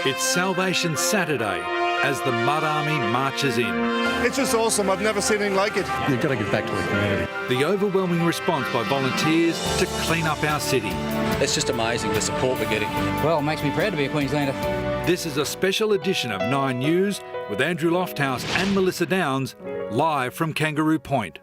It's Salvation Saturday as the Mud Army marches in. It's just awesome. I've never seen anything like it. You've got to give back to the community. The overwhelming response by volunteers to clean up our city. It's just amazing the support we're getting. Well, it makes me proud to be a Queenslander. This is a special edition of Nine News with Andrew Lofthouse and Melissa Downes, live from Kangaroo Point.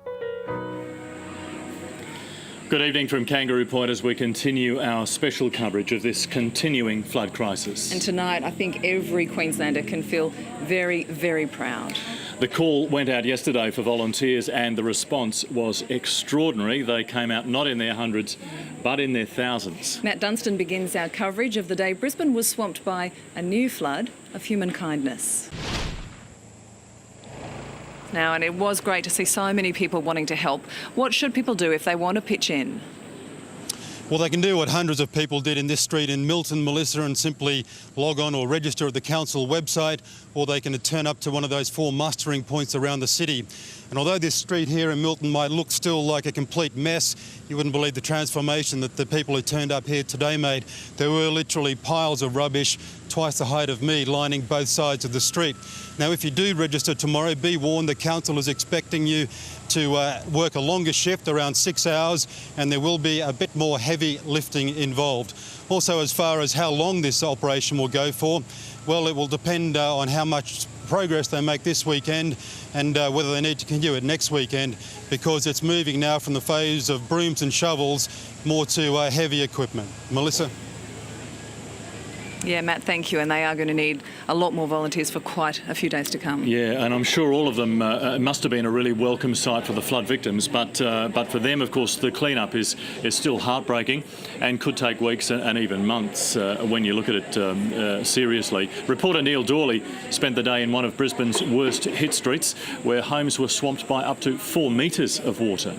Good evening from Kangaroo Point as we continue our special coverage of this continuing flood crisis. And tonight, I think every Queenslander can feel very, very proud. The call went out yesterday for volunteers and the response was extraordinary. They came out not in their hundreds, but in their thousands. Matt Dunstan begins our coverage of the day Brisbane was swamped by a new flood of human kindness. Now, and it was great to see so many people wanting to help. What should people do if they want to pitch in? Well, they can do what hundreds of people did in this street in Milton, Melissa, and simply log on or register at the council website, or they can turn up to one of those 4 mustering points around the city. And although this street here in Milton might look still like a complete mess, you wouldn't believe the transformation that the people who turned up here today made. There were literally piles of rubbish, twice the height of me, lining both sides of the street. Now, if you do register tomorrow, be warned the council is expecting you to work a longer shift, around 6 hours, and there will be a bit more heavy lifting involved. Also, as far as how long this operation will go for, well, it will depend on how much progress they make this weekend and whether they need to continue it next weekend, because it's moving now from the phase of brooms and shovels more to heavy equipment. Melissa? Yeah, Matt, thank you. And they are going to need a lot more volunteers for quite a few days to come. Yeah, and I'm sure all of them must have been a really welcome sight for the flood victims. But for them, of course, the clean-up is still heartbreaking and could take weeks and even months when you look at it seriously. Reporter Neil Dawley spent the day in one of Brisbane's worst hit streets, where homes were swamped by up to 4 metres of water.